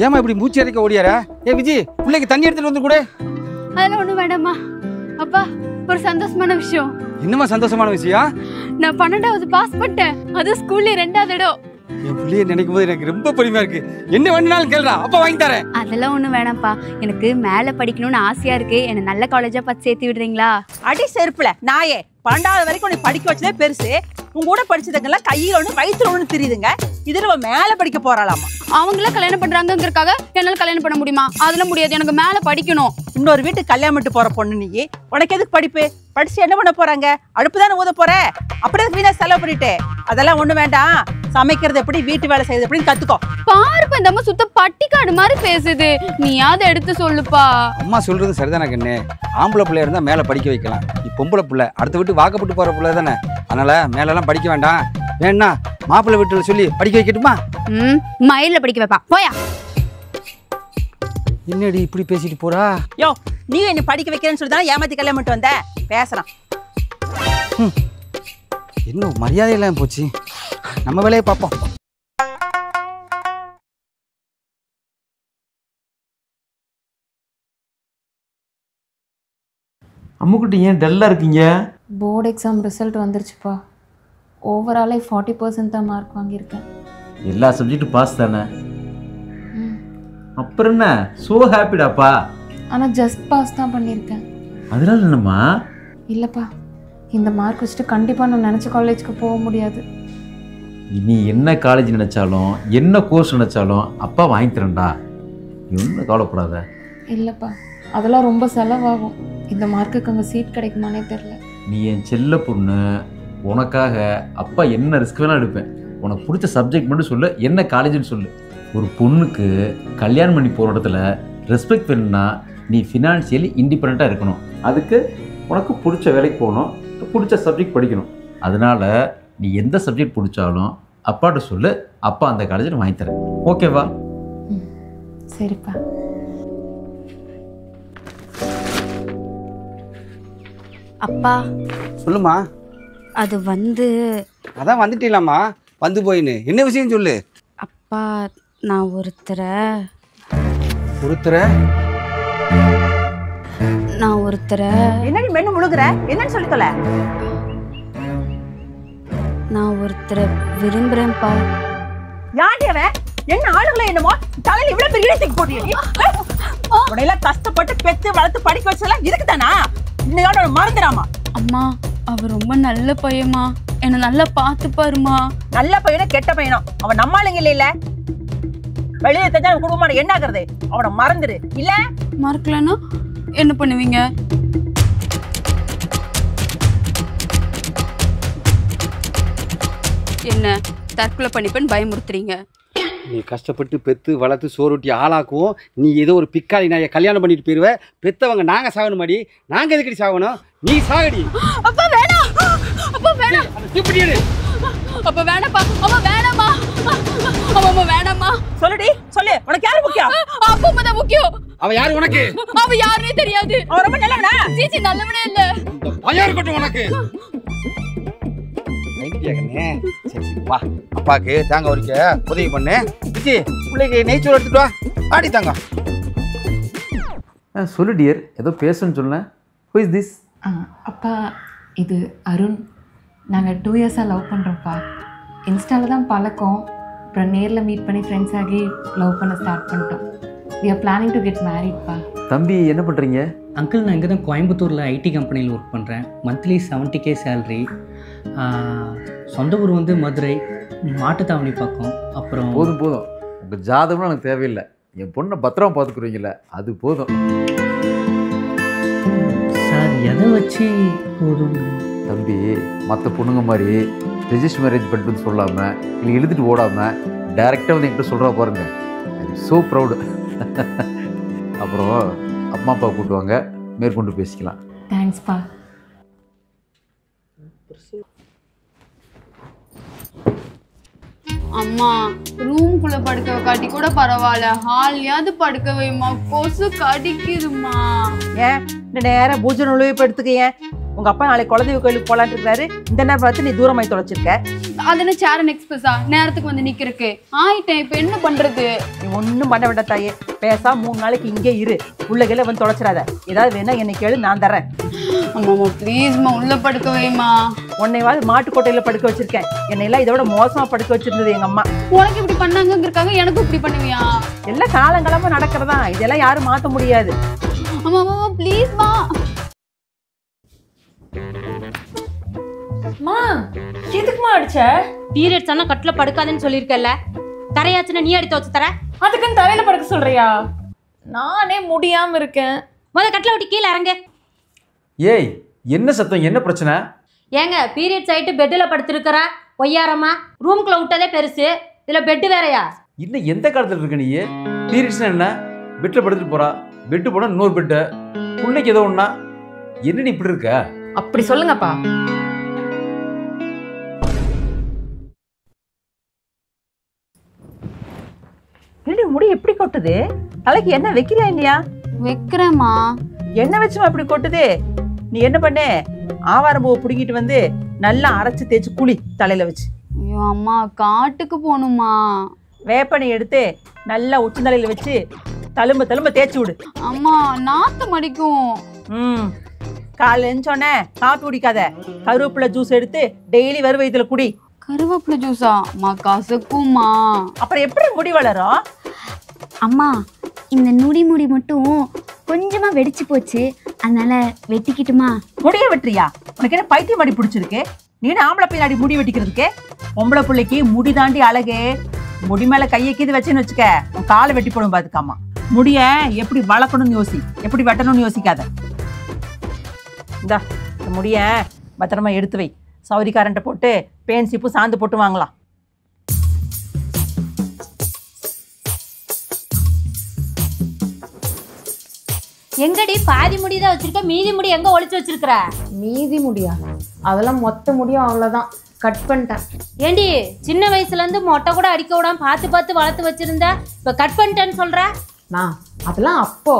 ஏமா இப்படி மூச்சு அடைக்க ஓடியாரா? ஏ விஜி, பிள்ளைக்கு தண்ணி எடுத்துட்டு வந்து கூட. அதெல்லாம் ஒண்ணும் வேண்டாமா அப்பா. ஒரு சந்தோஷமான விஷயம். என்னமா சந்தோஷமான விஷயம்? நான் 12வது பாஸ் பண்ணிட்டேன். அது ஸ்கூல்ல 2வது இடம். என் பிள்ளைய நினைக்கும் போது எனக்கு ரொம்ப பெருமையா இருக்கு. என்ன வேணும்னாலும் கேளுடா, அப்பா வாங்கி தரேன். அதெல்லாம் ஒண்ணும் வேணாம்ப்பா. எனக்கு மேல படிக்கணும்னு ஆசையா இருக்கு. என்ன நல்ல காலேஜா பார்த்து சேர்த்து விடுறீங்களா? அடி செருப்புல நாயே, 12வது வரைக்கும் உன்னை படிக்க வச்சதே பெருசு. உங்க கூட படிச்சதுங்கெல்லாம் கையில ஒண்ணு வயிற்றுல ஒண்ணு தெரியுதுங்க. இதுல மேல படிக்க போறாளாமா. அவங்கள கல்யாணம் பண்றாங்கிறதுக்காக என்னால கல்யாணம் பண்ண முடியுமா? அதெல்லாம் முடியாது. எனக்கு மேல படிக்கணும். இன்னொரு வீட்டுக்கு கல்யாணம் பண்ணிட்டு போற பொண்ணு நீ. உனக்கு எதுக்கு படிப்பு? படிச்சு என்ன பண்ண போறாங்க? அடுப்பு தானே ஊத போற. அப்படியே வீணா செலவு பண்ணிட்டு அதெல்லாம் ஒண்ணு வேண்டாம். சமைக்கிறது எப்படி, வீட்டு வேலை செய்யறது எப்படின்னு கத்துக்கோ. பாருப்பா, இந்த அம்மா சுத்த பட்டிக்காடு மாதிரி பேசுது. நீயாவது எடுத்து சொல்லுப்பா. அம்மா சொல்றது சரிதானே கண்ணு. ஆம்பளை பிள்ளையா இருந்தா மேல படிக்க வைக்கலாம். நீ பொம்பளை பிள்ளை, அடுத்த வீட்டு வாக்கப்பட்டு போற பிள்ளை தானே. அதனால மேலெல்லாம் படிக்க வேண்டாம். வேணா மாப்பிள்ளை வீட்டுல சொல்லி படிக்க வைக்கட்டுமா? மயில படிக்க வைப்பா. போயா. என்னடி இப்படி பேசிட்டு போறா? யோ, நீ என்ன படிக்க வைக்கிறேன்னு சொல்லி தானே ஏமாத்தி கல்யாணம் பண்ணிட்டு வந்த. பேசலாம். என்ன மரியாதை எல்லாம் போச்சு. நம்ம வேலையை பார்ப்போம். அம்முக்குட்டி ஏன் டல்லாக இருக்கீங்க? போர்டு எக்ஸாம் ரிசல்ட் வந்துருச்சுப்பா. ஓவராலே 40% தான் மார்க் வாங்கியிருக்கேன். எல்லா சப்ஜெக்டும் பாஸ் தானே? அப்புறம் என்ன, ஸோ ஹாப்பிடாப்பா. ஆனால் ஜஸ்ட் பாஸ் தான் பண்ணியிருக்கேன். அதனால என்னம்மா? இல்லைப்பா, இந்த மார்க் வச்சுட்டு கண்டிப்பாக நான் நினச்ச காலேஜுக்கு போக முடியாது. நீ என்ன காலேஜ் நினச்சாலும் என்ன கோர்ஸ் நினச்சாலும் அப்பா வாங்கி தரேன்டா. ஒன்றும் கவலைப்படாத. இல்லைப்பா, அதெல்லாம் ரொம்ப செலவாகும். இந்த மார்க்குக்கு அங்கே சீட் கிடைக்குமானே தெரில. நீ என் செல்ல பொண்ணு, உனக்காக அப்பா என்ன ரிஸ்க் வேணாலும் எடுப்பேன். உனக்கு பிடிச்ச சப்ஜெக்ட் மட்டும் சொல்லு, என்ன காலேஜ்னு சொல்லு. ஒரு பொண்ணுக்கு கல்யாணம் பண்ணி போகிற இடத்துல ரெஸ்பெக்ட் வேணும்னா நீ ஃபினான்ஷியலி இண்டிபெண்ட்டாக இருக்கணும். அதுக்கு உனக்கு பிடிச்ச வேலைக்கு போகணும், பிடிச்ச சப்ஜெக்ட் படிக்கணும். அதனால் நீ எந்த சப்ஜெக்ட் பிடிச்சாலும் அப்பாட்ட சொல்லு, அப்பா அந்த காலேஜில் வாங்கி தரேன். ஓகேவா? சரிப்பா. அப்பா சொல்லுமா. அது அதான் வந்துட்டீங்களாம்மா. வந்து போயின்னு என்ன விஷயம் சொல்லு. அப்பா, நான் ஒருத்தரை என்னடி மென்னு முழுகுற? என்னன்னு சொல்லி தொலை. நான் ஒருத்தரை விரும்புறேன்ப்பா. யாண்டியவன் என்ன ஆளுகளை என்னமோ தலையில இவ்வளவு பெரிய இடத்துக்கு போட்டியடி. உடையெல்லாம் கஷ்டப்பட்டு பெத்து வளர்த்து படிக்க வச்சதெல்லாம் இருக்குதானா? இன்னையோட மறந்துடாமா. அம்மா, அவர் ரொம்ப நல்ல பையமா. என்ன நல்லா பார்த்து பாருமா. நல்ல பையனோ கெட்ட பையனோ அவன் நம்ம ஆளுங்க இல்ல. வெளியே தெரிஞ்சா குடும்பமான என்ன ஆகுறது? அவனை மறந்துடு. இல்ல மறக்கலன்னா என்ன பண்ணுவீங்க? என்ன தற்கொலை பண்ணிப்பேன்னு பயமுறுத்துறீங்க? நீ கஷ்டப்பட்டு பெத்து வளர்த்து சோறுட்டி ஆளாக்குவோம். நீ ஏதோ ஒரு பிக்காளி நாயை கல்யாணம் பண்ணிட்டு போயிருவ. பெத்தவங்க நாங்க சாகணும் மாடி. நாங்க எதுக்கடி சாகணும்? நீ சாகடி. அப்பா வேணாம். அப்பா வேணாம். இப்படி அப்பா வேணாப்பா. அம்மா வேணாமா. அம்மா வேணாமா. சொல்லுடி, சொல்லு. உனக்கு யாரு முக்கியம்? அப்பா தான் முக்கியம். அவ யாரு உனக்கு? அவ யாருனே தெரியாது. அவ ரொம்ப நல்லவனா? சீச்சி, நல்லவனே இல்ல. பயம் இருக்கட்டும் உனக்கு. சரி வா, அப்பாக்கு தாங்க உரிக்க உதவி பண்ணு. விஜி, பிள்ளைக்கு நெய்ச்சோறு எடுத்துட்டு வா. ஆடி தாங்க. சொல்லு டியர், ஏதோ பேசுன்னு சொன்னேன். Who is this? அப்பா, இது அருண். நாங்கள் 2 இயர்ஸாக லவ் பண்ணுறோம்ப்பா. இன்ஸ்டாவில் தான் பழக்கம். அப்புறம் நேரில் மீட் பண்ணி ஃப்ரெண்ட்ஸ் ஆகி லவ் பண்ண ஸ்டார்ட் பண்ணிட்டோம். we are planning to get married பா. தம்பி என்ன பண்ணுறீங்க? அங்கிள், நான் இங்கே தான் கோயம்புத்தூரில் ஐடி கம்பெனியில் ஒர்க் பண்ணுறேன். Monthly 70K salary. சொந்த ஊர் வந்து மதுரை, மாட்டுத்தாவணி பக்கம். அப்புறம் போதும் உங்கள் ஜாதகம்லாம் எனக்கு தேவையில்லை. என் பொண்ணை பத்திரமா பார்த்துக்குறீங்களே அது போதும். சார், எதை வச்சு போதும்? தம்பி, மற்ற பொண்ணுங்க மாதிரி ரெஜிஸ்டர் மேரேஜ் பண்ணிட்டு சொல்லாமல் இல்லை எழுதிட்டு ஓடாமல் டைரெக்டாக வந்து என்கிட்ட சொல்கிறா பாருங்க. I am so proud. அப்புறம் அம்மா அப்பா கூட்டுவாங்க, மேற்கொண்டு பேசிக்கலாம். தேங்க்ஸ்ப்பா. அம்மா, ரூம்குள்ள படுக்க காட்டி கூட பரவாயில்ல, ஹால்யாவது படுக்க வைமா. கொசு கடிக்குதுமா. ஏன் இந்த நேரம் பூஜை நுழைவு எடுத்துக்க. ஏன் உங்க அப்பா நாளைக்கு குலதெய்வ கோயிலுக்கு போலான்னு இருக்காரு. இந்த நேரம் பார்த்து நீ தூரமாய் தொலைச்சிருக்க. அதுன்னு சேரன் எக்ஸ்பிரஸா நேரத்துக்கு வந்து நிக்கிறதுக்கு ஆயிட்டேன். இப்ப என்ன பண்றது? நீ ஒன்றும் பண்ண வேண்டாம் தாயே. பேசா 3 நாளைக்கு இங்கே இரு. உள்ள கீழே வந்து தொலைச்சிடாத. ஏதாவது வேணா என்னை கேளு, நான் தரேன். அம்மாமா ப்ளீஸ்மா உள்ள படுக்க வைமா. உன்னைவாது மாட்டுக்கோட்டையில படுக்க வச்சிருக்கேன். என்னையெல்லாம் இதோட மோசமா படுக்க வச்சிருந்தது எங்க அம்மா. உனக்கு இப்படி பண்ணாங்கிறக்காக எனக்கும் இப்படி பண்ணுவியா? எல்லாம் காலங்காலமா நடக்கிறதா, இதெல்லாம் யாரும் மாத்த முடியாது. அம்மாமா ப்ளீஸ்மா. மா எதுக்குமா அடிச்ச? பீரியட்ஸ் ஆனா கட்டில படுக்காதேன்னு சொல்லியிருக்கல. தரையாச்சுன்னா நீ அடித்து வச்சு தர. அதுக்குன்னு தலையில படுக்க சொல்றியா? நானே முடியாம இருக்கேன். முதல்ல கட்டில விட்டு கீழே இறங்க. ஏய், என்ன சத்தம், என்ன பிரச்சனை? ஏங்க பீரியட்ஸ் ஆயிட்டு பெட்டில் படுத்துருக்கற ஒய்யாரமா ரூம்குள்ள விட்டதே பெருசு, இதுல பெட்டு வேறையா? இன்னும் எந்த காலத்தில் இருக்க நீ? பீரியட்ஸ்னா என்ன? பெட்டில் படுத்துட்டு போறா, பெட்டு போனால் இன்னொரு பெட்டு, பிள்ளைக்கு ஏதோ ஒன்றா, என்ன நீ இப்படி இருக்க? அப்படி சொல்லுங்கப்பா. ஏடி முடி எப்படி கொட்டுது? தலைக்கு என்ன வைக்கிறியா இல்லையா? வைக்கிறேம்மா. என்ன வச்சுமா இப்படி கொட்டுது? நீ என்ன பண்ணு, ஆவாரம்பூவை பிடிக்கிட்டு வந்து நல்லா அரைச்சு தேய்ச்சி குளி தலையில வச்சு. ஐயோ அம்மா காட்டுக்கு போகணுமா? வேப்பனை எடுத்து நல்லா உச்சி தலையில வச்சு தழும்ப தழும்ப தேய்ச்சி விடு. அம்மா நாத்து மடிக்கும். காலைல எழுந்தோடனே காப்பி குடிக்காத, கருவேப்பிலை ஜூஸ் எடுத்து டெய்லி வெறும் வயித்துல குடி. கருவேப்பிலை ஜூஸா? அம்மா கசக்குமா. அப்புறம் எப்படி முடி வளரும்? அம்மா இந்த முடி மட்டும் கொஞ்சமா வெடிச்சு போச்சு, அதனால வெட்டிக்கிட்டுமா? முடிய வெட்டுறியா? உனக்கு என்ன பைத்தியம் அடி பிடிச்சிருக்கு? நீ ஆம்பளை பின்னாடி முடி வெட்டிக்கிறதுக்கு? பொம்பளை பிள்ளைக்கு முடி தாண்டி அழகு. முடி மேல கையை கீது வச்சேன்னு வச்சுக்க, உன் காலை வெட்டி போடும் பாத்துக்காமா. முடிய எப்படி வளர்க்கணும்னு யோசி, எப்படி வெட்டணும்னு யோசிக்காத. இந்தா இந்த முடிய பத்திரமா எடுத்து வை. சௌரிக்காரன்ட்ட போட்டு பேன் சீப்பு சாந்து போட்டு வாங்கலாம். எங்கடி பாதி முடிதான் வச்சிருக்க, மீதி முடி எங்க ஒளிச்சு வச்சிருக்கிற? மீதி முடியா? அதெல்லாம் மொத்த முடியும், அவ்வளோதான். கட் பண்ணிட்டேன். ஏண்டி சின்ன வயசுல இருந்து மொட்டை கூட அடிக்க விடாம பார்த்து வளர்த்து வச்சிருந்த, இப்ப கட் பண்ணிட்டேன்னு சொல்ற? அதெல்லாம் அப்போ.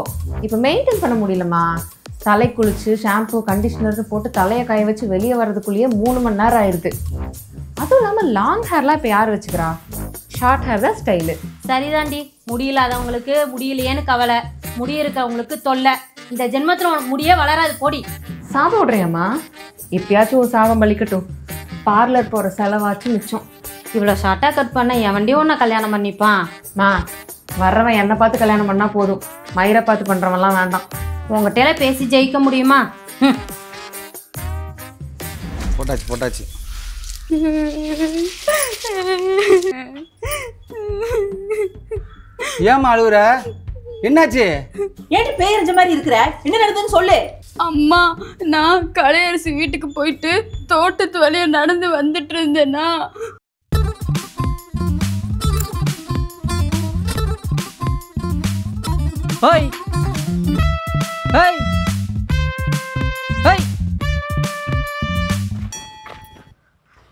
இப்போ மெயின்டைன் பண்ண முடியலம்மா. தலை குளிச்சு ஷாம்பு கண்டிஷனர்னு போட்டு தலையை காய வச்சு வெளியே வர்றதுக்குள்ளேயே 3 மணி நேரம் ஆயிடுது. அதுவும் இல்லாமல் லாங் ஹேர்லாம் இப்போ யார் வச்சுக்கிறா? ஷார்ட் ஹேர் தான் ஸ்டைலு. சரிதாண்டி, முடியலாதவங்களுக்கு முடியலையேன்னு கவலை, முடி இருக்கவங்களுக்கு தொல்லை. இந்த ஜென்மத்தில் உனக்கு முடியே வளராது, போடி. சாபம் விடுறியம்மா? எப்பயாச்சும் ஒரு சாபம் பலிக்கட்டும். பார்லர் போகிற செலவாச்சும் மிச்சம். இவ்வளோ ஷார்ட்டாக கட் பண்ண எவன்டியும் ஒன்று கல்யாணம் பண்ணிப்பான். வர்றவன் என்னை பார்த்து கல்யாணம் பண்ணால் போதும், மயிரை பார்த்து பண்ணுறவன்லாம் வேண்டாம். உங்கள்கிட்ட பேசி ஜெயிக்க முடியுமா? போட்டாச்சு. ஏமா அழுகுற? என்னாச்சு? ஏன் பேரஞ்ச மாதிரி இருக்கிற? என்ன நடந்ததுன்னு சொல்லு. அம்மா நான் கலையரசி வீட்டுக்கு போயிட்டு தோட்டத்து வழியா நடந்து வந்துட்டு இருந்தேன்னா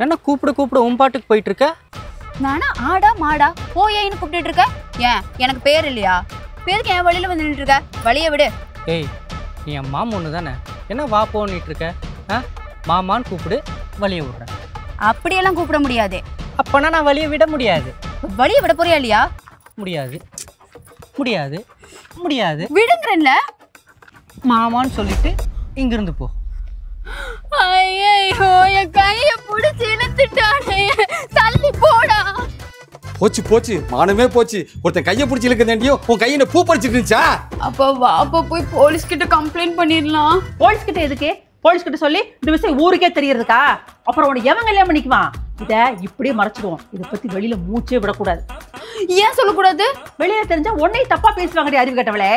என்ன கூப்பிட உன் பாட்டுக்கு போயிட்டு இருக்க? நானா ஆடா மாடா போயேன்னு கூப்பிட்டு இருக்க? ஏன் எனக்கு பேர் இல்லையா? பேருக்கு என் வழியில வந்து நின்று இருக்க, வழியை விடு. ஏய், நீ என் மாமா ஒன்று தானே, என்ன வா போன்னிட்டு இருக்க? மாமான்னு கூப்பிடு, வழியை விடுறேன். அப்படியெல்லாம் கூப்பிட முடியாது. அப்போனா நான் வழியை விட முடியாது. வழியை விட போறியா இல்லையா? முடியாது முடியாது முடியாது. விடுங்கிறேன்ல. மாமான்னு சொல்லிட்டு இங்கிருந்து போ. ஐயோ என் கைய புடிச்சு இழுத்துட்டானே, தள்ளி போடா. போச்சு மானமே போச்சு. ஒருத்தன் கையை பிடிச்சி இழுக்கேண்டியோ உன் கையில பூ பறிச்சுட்டு இருந்துச்சா? அப்போ வாப்பா போய் போலீஸ் கிட்ட கம்ப்ளைண்ட் பண்ணிடலாம். போலீஸ் கிட்ட எதுக்கு? போலீஸ் கிட்ட சொல்லி இந்த விஷயம் ஊருக்கே தெரியறதுக்கா? அப்புறம் உனக்கு எவன் கல்யாணம் பண்ணிக்குவான்? இதை இப்படியே மறைச்சிடுவோம். இதை பத்தி வெளியில மூச்சே விடக்கூடாது. ஏன் சொல்லக்கூடாது? வெளியில தெரிஞ்சா உன்னையும் தப்பா பேசுவாங்கடி, அறிவு கட்டவளே.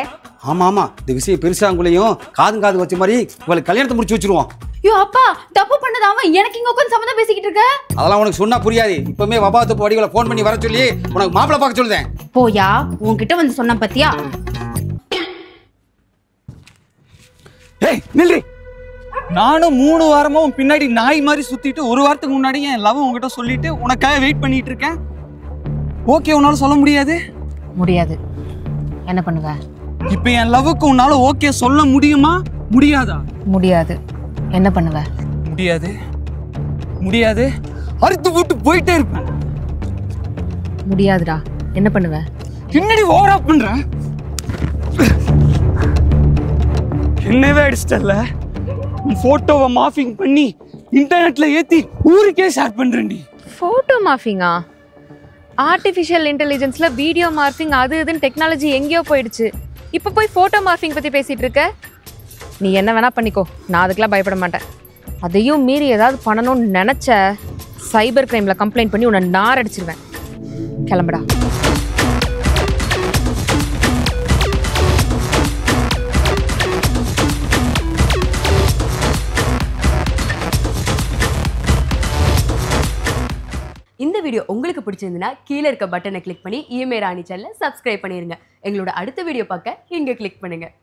ஆமா இந்த விஷயம் பெருசாங்குள்ளையும் காது வச்ச மாதிரி இவளுக்கு கல்யாணத்தை முடிச்சு வச்சிருவோம். ஐயோ அப்பா, தப்பு பண்ணது அவன். எனக்கு இங்க உட்காந்து சம்மந்தம் பேசிக்கிட்டு இருக்க. அதெல்லாம் உனக்கு சொன்னா புரியாது. இப்பவுமே வபாத்து வடிகளை போன் பண்ணி வர சொல்லி உனக்கு மாப்பிள்ளை பார்க்க சொல்லுதேன். போயா, உன்கிட்ட வந்து சொன்ன பத்தியா? ஏய் நில்றி. நானும் 3 வாரமா உன் பின்னாடி நாய் மாதிரி சுத்திட்டு 1 வாரத்துக்கு முன்னாடி என் லவ் உங்ககிட்ட சொல்லிட்டு உனக்காக வெயிட் பண்ணிட்டு இருக்கேன். ஓகே உன்னால சொல்ல முடியாது? முடியாது. என்ன பண்ணுவ? இப்போ என் லவ்வுக்கு உன்னால ஓகே சொல்ல முடியுமா முடியாதா? முடியாது. என்ன பண்ணுவ? முடியாது முடியாது, அறுத்து போட்டு போயிட்டே இருப்பேன். முடியாதுடா. என்ன பண்ணுவ? என்னடி ஓவரா பண்ற? என்னவே அடிச்சிட்டல. உன் போட்டோவை மார்ஃபிங் பண்ணி இன்டர்நெட்ல ஏத்தி ஊருக்கே ஷேர் பண்றேன்டி. ஃபோட்டோ மார்ஃபிங்கா? ஆர்டிஃபிஷியல் இன்டெலிஜென்ஸ்ல வீடியோ மார்ஃபிங் அது இதுன்னு டெக்னாலஜி எங்கேயோ போயிடுச்சு. இப்போ போய் ஃபோட்டோ மார்ஃபிங் பற்றி பேசிகிட்டு இருக்க. நீ என்ன வேணா பண்ணிக்கோ, நான் அதுக்கெலாம் பயப்பட மாட்டேன். அதையும் மீறி ஏதாவது பண்ணணும்னு நினச்ச சைபர் கிரைமில் கம்ப்ளைண்ட் பண்ணி உன்னை நார் அடிச்சிருவேன். கிளம்புடா. இந்த வீடியோ உங்களுக்கு பிடிச்சிருந்துன்னா கீழே இருக்க பட்டனை கிளிக் பண்ணி இஎம்ஏ ராணி சேனலை சப்ஸ்கிரைப் பண்ணிடுங்க. எங்களோட அடுத்த வீடியோ பார்க்க இங்கே கிளிக் பண்ணுங்கள்.